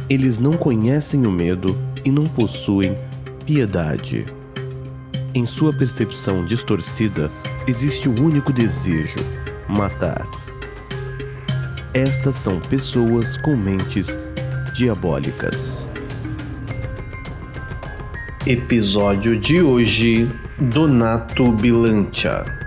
Eles não conhecem o medo e não possuem piedade. Em sua percepção distorcida, existe um único desejo: matar. Estas são pessoas com mentes diabólicas. Episódio de hoje: Donato Bilancia.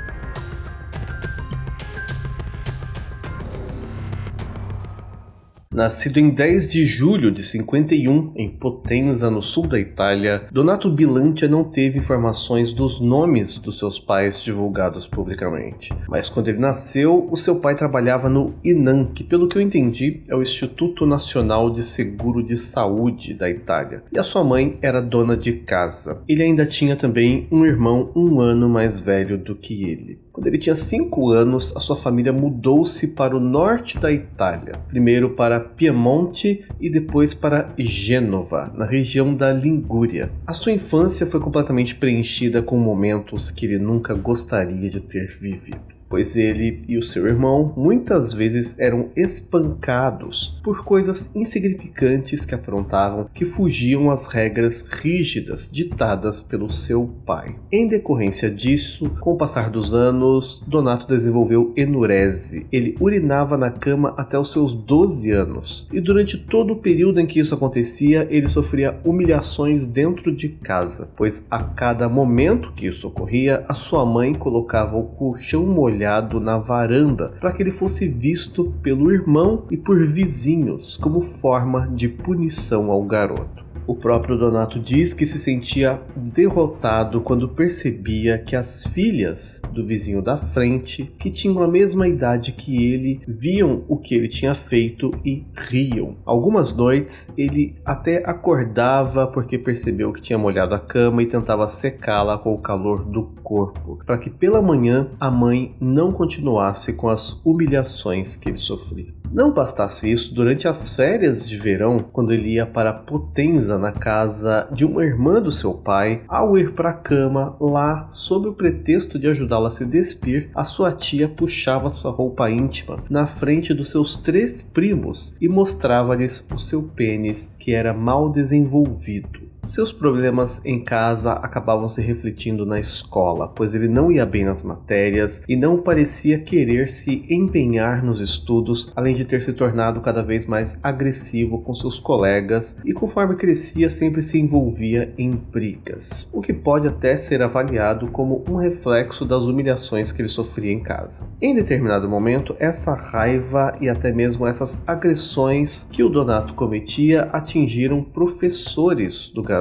Nascido em 10 de julho de 51, em Potenza, no sul da Itália, Donato Bilancia não teve informações dos nomes dos seus pais divulgados publicamente. Mas quando ele nasceu, o seu pai trabalhava no INAM, que pelo que eu entendi é o Instituto Nacional de Seguro de Saúde da Itália, e a sua mãe era dona de casa. Ele ainda tinha também um irmão 1 ano mais velho do que ele. Quando ele tinha 5 anos, a sua família mudou-se para o norte da Itália, primeiro para Piemonte e depois para Gênova, na região da Ligúria. A sua infância foi completamente preenchida com momentos que ele nunca gostaria de ter vivido, pois ele e o seu irmão muitas vezes eram espancados por coisas insignificantes que aprontavam, que fugiam às regras rígidas ditadas pelo seu pai. Em decorrência disso, com o passar dos anos, Donato desenvolveu enurese. Ele urinava na cama até os seus 12 anos, e durante todo o período em que isso acontecia, ele sofria humilhações dentro de casa, pois a cada momento que isso ocorria, a sua mãe colocava o colchão molhado na varanda para que ele fosse visto pelo irmão e por vizinhos como forma de punição ao garoto. O próprio Donato diz que se sentia derrotado quando percebia que as filhas do vizinho da frente, que tinham a mesma idade que ele, viam o que ele tinha feito e riam. Algumas noites ele até acordava porque percebeu que tinha molhado a cama e tentava secá-la com o calor do corpo, para que pela manhã a mãe não continuasse com as humilhações que ele sofria. Não bastasse isso, durante as férias de verão, quando ele ia para Potenza, na casa de uma irmã do seu pai, ao ir para a cama, lá, sob o pretexto de ajudá-la a se despir, a sua tia puxava sua roupa íntima na frente dos seus 3 primos e mostrava-lhes o seu pênis, que era mal desenvolvido. Seus problemas em casa acabavam se refletindo na escola, pois ele não ia bem nas matérias e não parecia querer se empenhar nos estudos, além de ter se tornado cada vez mais agressivo com seus colegas e, conforme crescia, sempre se envolvia em brigas, o que pode até ser avaliado como um reflexo das humilhações que ele sofria em casa. Em determinado momento, essa raiva e até mesmo essas agressões que o Donato cometia atingiram professores do garoto.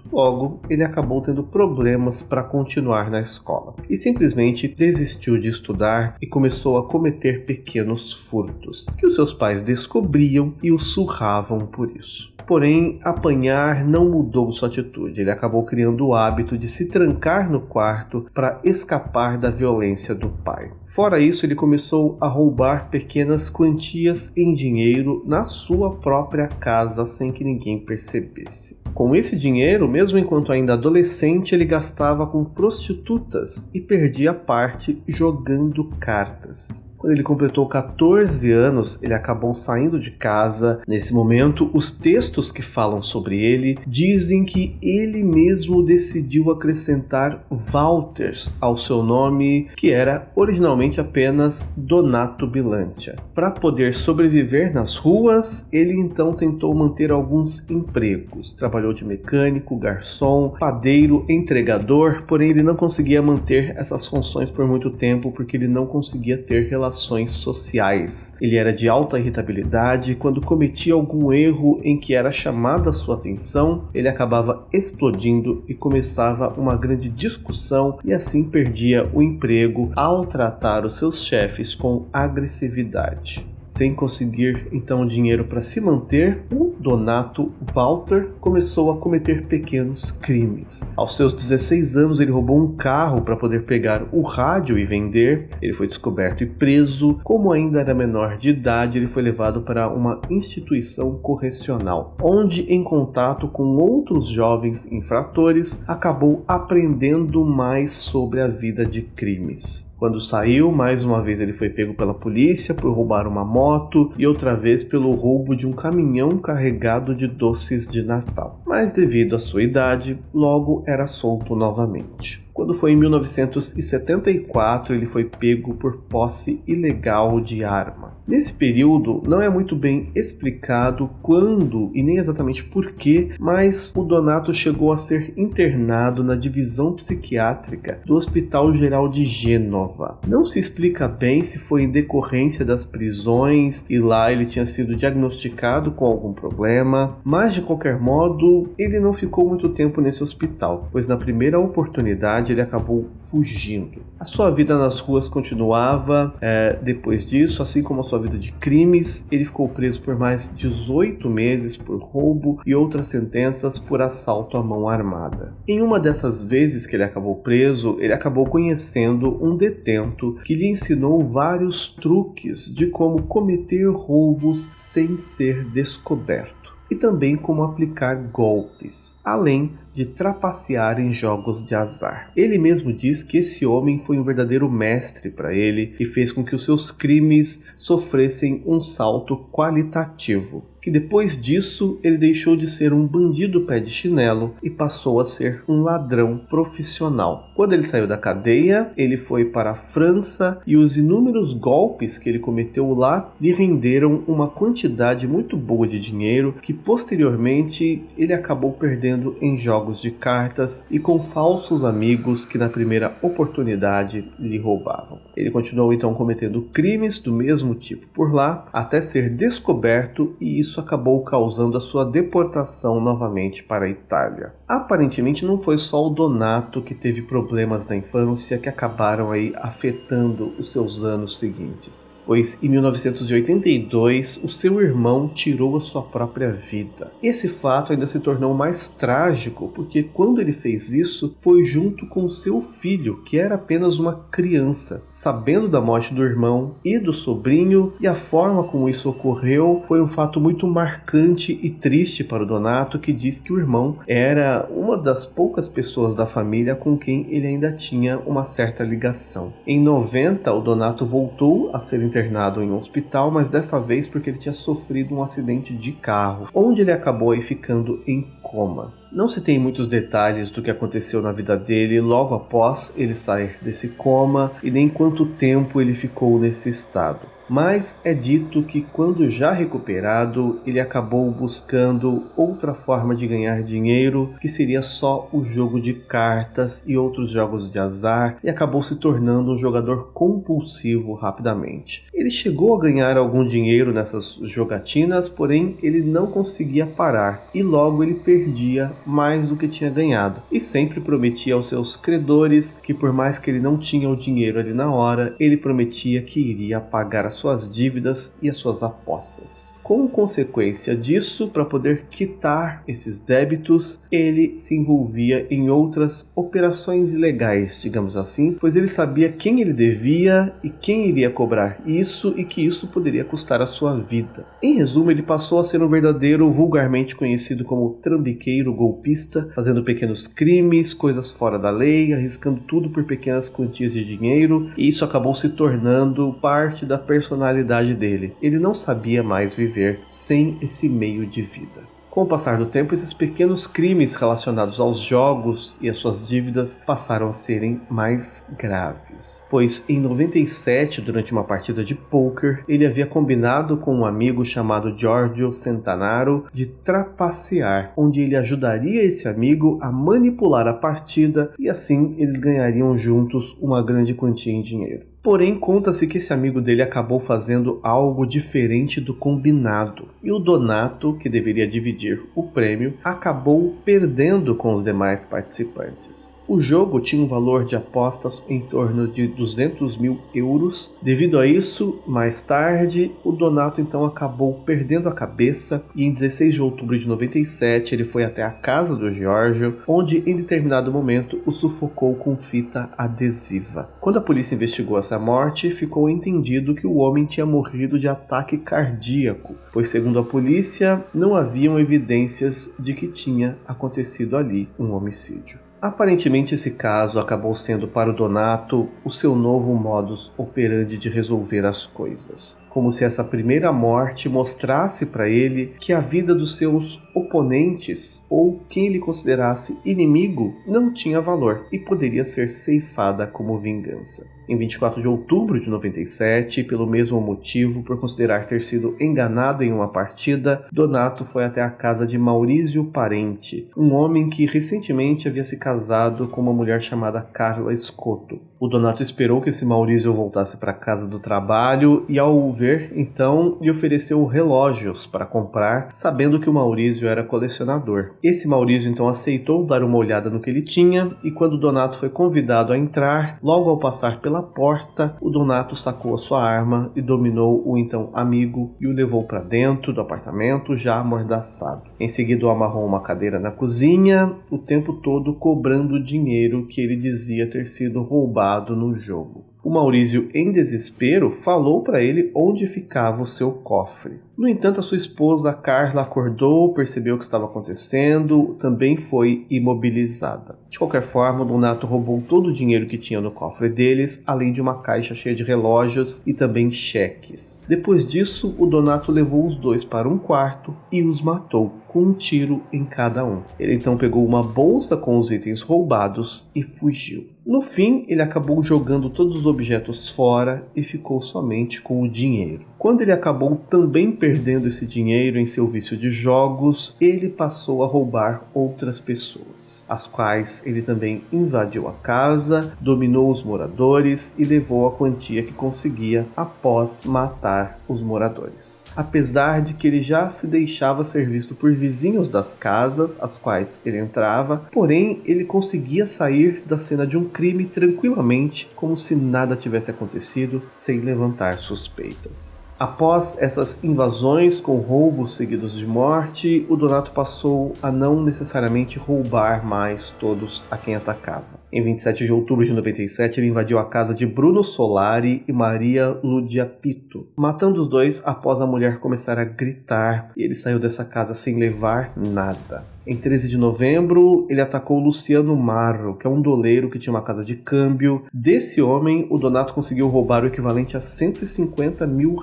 Logo, ele acabou tendo problemas para continuar na escola e simplesmente desistiu de estudar e começou a cometer pequenos furtos, que os seus pais descobriam e o surravam por isso. Porém, apanhar não mudou sua atitude. Ele acabou criando o hábito de se trancar no quarto para escapar da violência do pai. Fora isso, ele começou a roubar pequenas quantias em dinheiro na sua própria casa sem que ninguém percebesse. Com esse dinheiro, mesmo enquanto ainda adolescente, ele gastava com prostitutas e perdia parte jogando cartas. Quando ele completou 14 anos, ele acabou saindo de casa. Nesse momento, os textos que falam sobre ele dizem que ele mesmo decidiu acrescentar Walter ao seu nome, que era originalmente apenas Donato Bilancia. Para poder sobreviver nas ruas, ele então tentou manter alguns empregos. Trabalhou de mecânico, garçom, padeiro, entregador, porém ele não conseguia manter essas funções por muito tempo porque ele não conseguia ter relações sociais. Ele era de alta irritabilidade e quando cometia algum erro em que era chamada a sua atenção, ele acabava explodindo e começava uma grande discussão e assim perdia o emprego ao tratar os seus chefes com agressividade. Sem conseguir então dinheiro para se manter, o Donato Walter começou a cometer pequenos crimes. Aos seus 16 anos ele roubou um carro para poder pegar o rádio e vender. Ele foi descoberto e preso. Como ainda era menor de idade, ele foi levado para uma instituição correcional, onde, em contato com outros jovens infratores, acabou aprendendo mais sobre a vida de crimes. Quando saiu, mais uma vez ele foi pego pela polícia por roubar uma moto e outra vez pelo roubo de um caminhão carregado carregado de doces de Natal. Mas devido à sua idade, logo era solto novamente. Quando foi em 1974, ele foi pego por posse ilegal de arma. Nesse período, não é muito bem explicado quando e nem exatamente porquê, mas o Donato chegou a ser internado na divisão psiquiátrica do Hospital Geral de Gênova. Não se explica bem se foi em decorrência das prisões e lá ele tinha sido diagnosticado com algum problema, mas de qualquer modo, ele não ficou muito tempo nesse hospital, pois na primeira oportunidade ele acabou fugindo. A sua vida nas ruas continuava depois disso, assim como a sua vida de crimes. Ele ficou preso por mais 18 meses por roubo e outras sentenças por assalto à mão armada. Em uma dessas vezes que ele acabou preso, ele acabou conhecendo um detento que lhe ensinou vários truques de como cometer roubos sem ser descoberto e também como aplicar golpes, além de trapacear em jogos de azar. Ele mesmo diz que esse homem foi um verdadeiro mestre para ele e fez com que os seus crimes sofressem um salto qualitativo, que depois disso ele deixou de ser um bandido pé de chinelo e passou a ser um ladrão profissional. Quando ele saiu da cadeia, ele foi para a França e os inúmeros golpes que ele cometeu lá lhe renderam uma quantidade muito boa de dinheiro que posteriormente ele acabou perdendo em jogos de cartas e com falsos amigos que na primeira oportunidade lhe roubavam. Ele continuou então cometendo crimes do mesmo tipo por lá até ser descoberto, e isso acabou causando a sua deportação novamente para a Itália. Aparentemente não foi só o Donato que teve problemas na infância que acabaram aí afetando os seus anos seguintes, pois em 1982 o seu irmão tirou a sua própria vida. Esse fato ainda se tornou mais trágico porque quando ele fez isso foi junto com o seu filho, que era apenas uma criança. Sabendo da morte do irmão e do sobrinho e a forma como isso ocorreu, foi um fato muito marcante e triste para o Donato, que diz que o irmão era uma das poucas pessoas da família com quem ele ainda tinha uma certa ligação. Em 90, o Donato voltou a ser internado em um hospital, mas dessa vez porque ele tinha sofrido um acidente de carro, onde ele acabou aí ficando em coma. Não se tem muitos detalhes do que aconteceu na vida dele logo após ele sair desse coma e nem quanto tempo ele ficou nesse estado. Mas é dito que quando já recuperado, ele acabou buscando outra forma de ganhar dinheiro, que seria só o jogo de cartas e outros jogos de azar, e acabou se tornando um jogador compulsivo rapidamente. Ele chegou a ganhar algum dinheiro nessas jogatinas, porém ele não conseguia parar, e logo ele perdia mais do que tinha ganhado, e sempre prometia aos seus credores que por mais que ele não tinha o dinheiro ali na hora, ele prometia que iria pagar as suas dívidas e as suas apostas. Como consequência disso, para poder quitar esses débitos, ele se envolvia em outras operações ilegais, digamos assim, pois ele sabia quem ele devia e quem iria cobrar isso e que isso poderia custar a sua vida. Em resumo, ele passou a ser um verdadeiro, vulgarmente conhecido como trambiqueiro golpista, fazendo pequenos crimes, coisas fora da lei, arriscando tudo por pequenas quantias de dinheiro, e isso acabou se tornando parte da personalidade dele. Ele não sabia mais viver sem esse meio de vida. Com o passar do tempo, esses pequenos crimes relacionados aos jogos e às suas dívidas passaram a serem mais graves, pois em 97, durante uma partida de pôquer, ele havia combinado com um amigo chamado Giorgio Centanaro de trapacear, onde ele ajudaria esse amigo a manipular a partida e assim eles ganhariam juntos uma grande quantia em dinheiro. Porém, conta-se que esse amigo dele acabou fazendo algo diferente do combinado, e o Donato, que deveria dividir o prêmio, acabou perdendo com os demais participantes. O jogo tinha um valor de apostas em torno de 200 mil euros. Devido a isso, mais tarde, o Donato então acabou perdendo a cabeça e em 16 de outubro de 97 ele foi até a casa do Giorgio, onde em determinado momento o sufocou com fita adesiva. Quando a polícia investigou essa morte, ficou entendido que o homem tinha morrido de ataque cardíaco, pois segundo a polícia não haviam evidências de que tinha acontecido ali um homicídio. Aparentemente esse caso acabou sendo para o Donato o seu novo modus operandi de resolver as coisas. como se essa primeira morte mostrasse para ele que a vida dos seus oponentes ou quem ele considerasse inimigo não tinha valor e poderia ser ceifada como vingança. Em 24 de outubro de 97, pelo mesmo motivo, por considerar ter sido enganado em uma partida, Donato foi até a casa de Maurício Parente, um homem que recentemente havia se casado com uma mulher chamada Carla Scotto. O Donato esperou que esse Maurício voltasse para a casa do trabalho e, ao o ver, então, lhe ofereceu relógios para comprar, sabendo que o Maurício era colecionador. Esse Maurício então aceitou dar uma olhada no que ele tinha e, quando Donato foi convidado a entrar, logo ao passar pela porta, o Donato sacou a sua arma e dominou o então amigo e o levou para dentro do apartamento já amordaçado. Em seguida o amarrou uma cadeira na cozinha, o tempo todo cobrando o dinheiro que ele dizia ter sido roubado no jogo. O Maurício, em desespero, falou para ele onde ficava o seu cofre. No entanto, a sua esposa Carla acordou, percebeu o que estava acontecendo, também foi imobilizada. De qualquer forma, o Donato roubou todo o dinheiro que tinha no cofre deles, além de uma caixa cheia de relógios e também cheques. Depois disso, o Donato levou os dois para um quarto e os matou, com um tiro em cada um. Ele então pegou uma bolsa com os itens roubados e fugiu. No fim, ele acabou jogando todos os objetos fora e ficou somente com o dinheiro. Quando ele acabou também perdendo esse dinheiro em seu vício de jogos, ele passou a roubar outras pessoas, as quais ele também invadiu a casa, dominou os moradores e levou a quantia que conseguia após matar os moradores. Apesar de que ele já se deixava ser visto por vizinhos das casas às quais ele entrava, porém ele conseguia sair da cena de um crime tranquilamente, como se nada tivesse acontecido, sem levantar suspeitas. Após essas invasões com roubos seguidos de morte, o Donato passou a não necessariamente roubar mais todos a quem atacava. Em 27 de outubro de 97, ele invadiu a casa de Bruno Solari e Maria Ludia Pito, matando os dois após a mulher começar a gritar, e ele saiu dessa casa sem levar nada. Em 13 de novembro, ele atacou Luciano Marro, que é um doleiro que tinha uma casa de câmbio. Desse homem, o Donato conseguiu roubar o equivalente a R$150 mil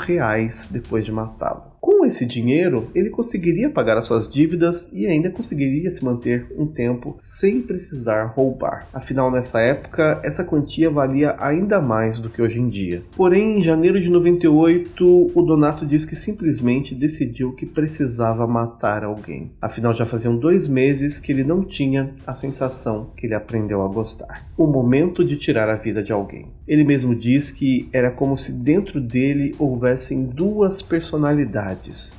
depois de matá-lo. Com esse dinheiro, ele conseguiria pagar as suas dívidas e ainda conseguiria se manter um tempo sem precisar roubar. Afinal, nessa época, essa quantia valia ainda mais do que hoje em dia. Porém, em janeiro de 98, o Donato diz que simplesmente decidiu que precisava matar alguém. Afinal, já faziam 2 meses que ele não tinha a sensação que ele aprendeu a gostar. O momento de tirar a vida de alguém. Ele mesmo diz que era como se dentro dele houvessem 2 personalidades.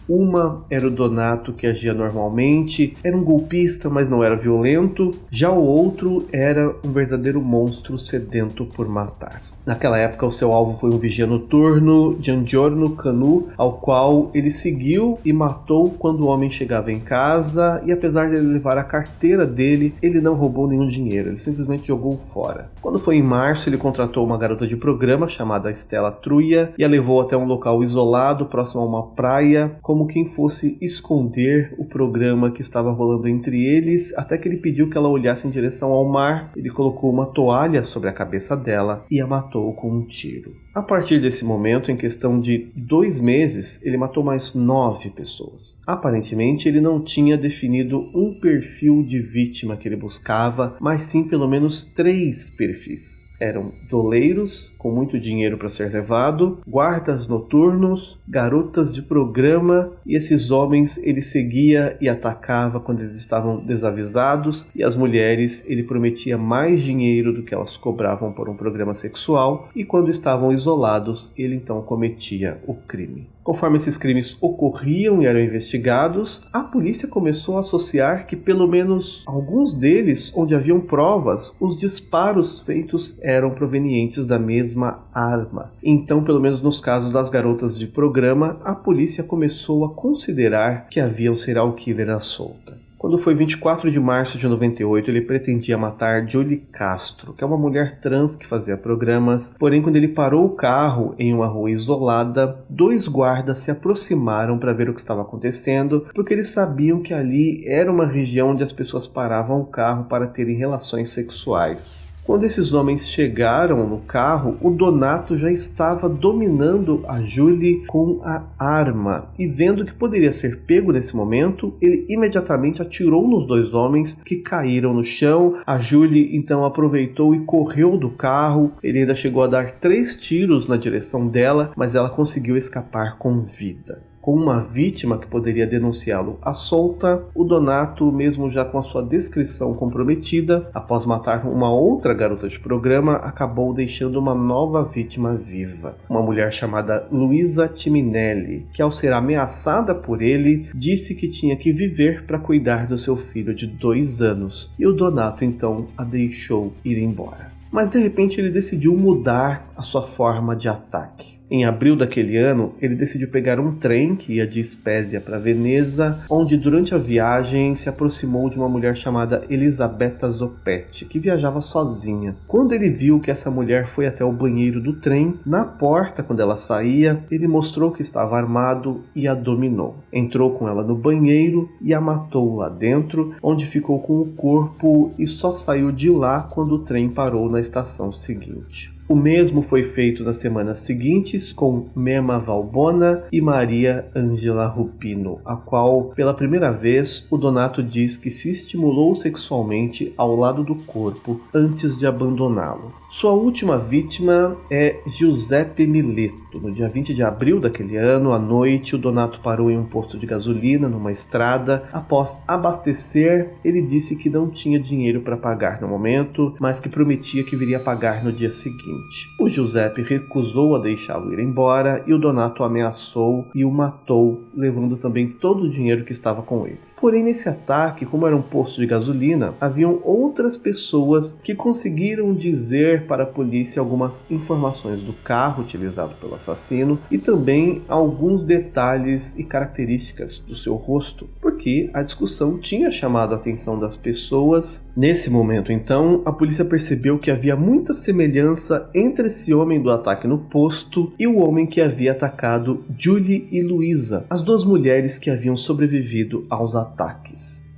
Uma era o Donato, que agia normalmente, era um golpista, mas não era violento. Já o outro era um verdadeiro monstro sedento por matar. Naquela época, o seu alvo foi um vigia noturno, Giangiorno Canu, ao qual ele seguiu e matou quando o homem chegava em casa, e apesar de ele levar a carteira dele, ele não roubou nenhum dinheiro, ele simplesmente jogou fora. Quando foi em março, ele contratou uma garota de programa chamada Stella Truia e a levou até um local isolado, próximo a uma praia, como quem fosse esconder o programa que estava rolando entre eles, até que ele pediu que ela olhasse em direção ao mar. Ele colocou uma toalha sobre a cabeça dela e a matou com um tiro. A partir desse momento, em questão de 2 meses, ele matou mais 9 pessoas. Aparentemente, ele não tinha definido um perfil de vítima que ele buscava, mas sim pelo menos 3 perfis. Eram doleiros, com muito dinheiro para ser levado, guardas noturnos, garotas de programa, e esses homens ele seguia e atacava quando eles estavam desavisados, e as mulheres ele prometia mais dinheiro do que elas cobravam por um programa sexual, e quando estavam isolados, ele então cometia o crime. Conforme esses crimes ocorriam e eram investigados, a polícia começou a associar que pelo menos alguns deles, onde haviam provas, os disparos feitos eram provenientes da mesma arma. Então, pelo menos nos casos das garotas de programa, a polícia começou a considerar que havia um serial killer à solta. Quando foi 24 de março de 98, ele pretendia matar Julie Castro, que é uma mulher trans que fazia programas. Porém, quando ele parou o carro em uma rua isolada, 2 guardas se aproximaram para ver o que estava acontecendo, porque eles sabiam que ali era uma região onde as pessoas paravam o carro para terem relações sexuais. Quando esses homens chegaram no carro, o Donato já estava dominando a Julie com a arma, e vendo que poderia ser pego nesse momento, ele imediatamente atirou nos dois homens que caíram no chão. A Julie então aproveitou e correu do carro. Ele ainda chegou a dar 3 tiros na direção dela, mas ela conseguiu escapar com vida. Com uma vítima que poderia denunciá-lo à solta, o Donato, mesmo já com a sua descrição comprometida, após matar uma outra garota de programa, acabou deixando uma nova vítima viva. Uma mulher chamada Luisa Timinelli, que ao ser ameaçada por ele, disse que tinha que viver para cuidar do seu filho de 2 anos, e o Donato então a deixou ir embora. Mas de repente ele decidiu mudar a sua forma de ataque. Em abril daquele ano, ele decidiu pegar um trem que ia de Spezia para Veneza, onde durante a viagem se aproximou de uma mulher chamada Elisabetta Zopetti, que viajava sozinha. Quando ele viu que essa mulher foi até o banheiro do trem, na porta, quando ela saía, ele mostrou que estava armado e a dominou. Entrou com ela no banheiro e a matou lá dentro, onde ficou com o corpo e só saiu de lá quando o trem parou na estação seguinte. O mesmo foi feito nas semanas seguintes com Mema Valbona e Maria Angela Rupino, a qual, pela primeira vez, o Donato diz que se estimulou sexualmente ao lado do corpo antes de abandoná-lo. Sua última vítima é Giuseppe Mileto. No dia 20 de abril daquele ano, à noite, o Donato parou em um posto de gasolina numa estrada. Após abastecer, ele disse que não tinha dinheiro para pagar no momento, mas que prometia que viria pagar no dia seguinte. O Giuseppe recusou a deixá-lo ir embora e o Donato o ameaçou e o matou, levando também todo o dinheiro que estava com ele. Porém, nesse ataque, como era um posto de gasolina, haviam outras pessoas que conseguiram dizer para a polícia algumas informações do carro utilizado pelo assassino e também alguns detalhes e características do seu rosto, porque a discussão tinha chamado a atenção das pessoas. Nesse momento, então, a polícia percebeu que havia muita semelhança entre esse homem do ataque no posto e o homem que havia atacado Julie e Luisa, as 2 mulheres que haviam sobrevivido aos ataques.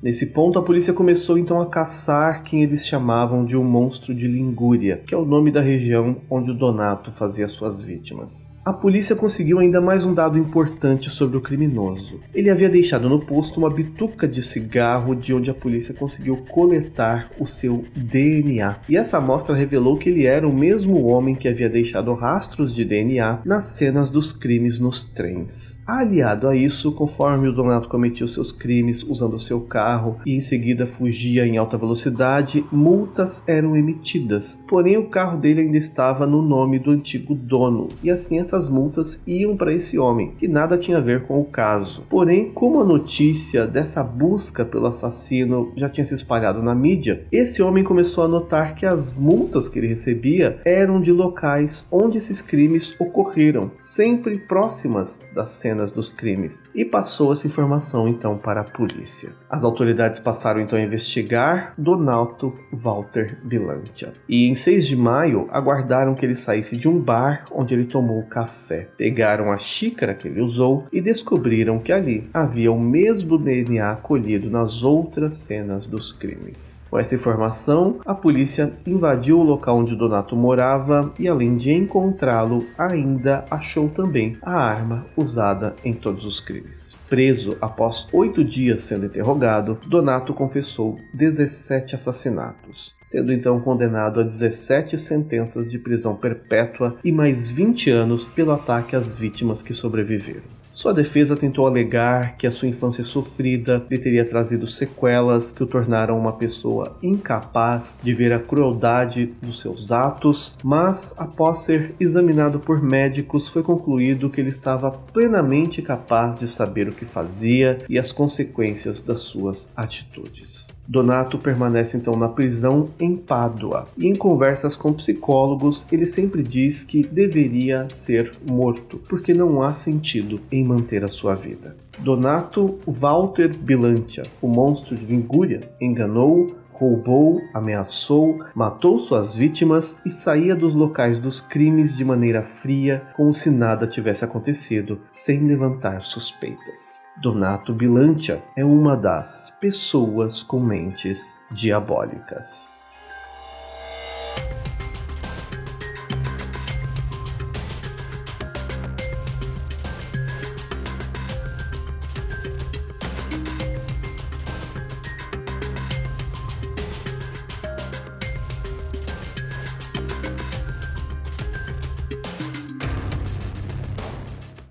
Nesse ponto, a polícia começou então a caçar quem eles chamavam de um monstro de Lingúria, que é o nome da região onde o Donato fazia suas vítimas. A polícia conseguiu ainda mais um dado importante sobre o criminoso. Ele havia deixado no posto uma bituca de cigarro de onde a polícia conseguiu coletar o seu DNA. E essa amostra revelou que ele era o mesmo homem que havia deixado rastros de DNA nas cenas dos crimes nos trens. Aliado a isso, conforme o Donato cometia os seus crimes usando o seu carro e em seguida fugia em alta velocidade, multas eram emitidas. Porém, o carro dele ainda estava no nome do antigo dono, e assim essas multas iam para esse homem, que nada tinha a ver com o caso. Porém, como a notícia dessa busca pelo assassino já tinha se espalhado na mídia, esse homem começou a notar que as multas que ele recebia eram de locais onde esses crimes ocorreram, sempre próximas das cenas dos crimes, e passou essa informação então para a polícia. As autoridades passaram então a investigar Donato Walter Bilancia, e em 6 de maio aguardaram que ele saísse de um bar onde ele tomou café. Pegaram a xícara que ele usou e descobriram que ali havia o mesmo DNA colhido nas outras cenas dos crimes. Com essa informação, a polícia invadiu o local onde Donato morava e, além de encontrá-lo, ainda achou também a arma usada em todos os crimes. Preso após 8 dias sendo interrogado, Donato confessou 17 assassinatos, sendo então condenado a 17 sentenças de prisão perpétua e mais 20 anos pelo ataque às vítimas que sobreviveram. Sua defesa tentou alegar que a sua infância sofrida lhe teria trazido sequelas que o tornaram uma pessoa incapaz de ver a crueldade dos seus atos, mas após ser examinado por médicos foi concluído que ele estava plenamente capaz de saber o que fazia e as consequências das suas atitudes. Donato permanece então na prisão em Pádua e em conversas com psicólogos ele sempre diz que deveria ser morto, porque não há sentido em manter a sua vida. Donato Walter Bilancia, o monstro de Lingúria, enganou, roubou, ameaçou, matou suas vítimas e saía dos locais dos crimes de maneira fria, como se nada tivesse acontecido, sem levantar suspeitas. Donato Bilancia é uma das pessoas com mentes diabólicas.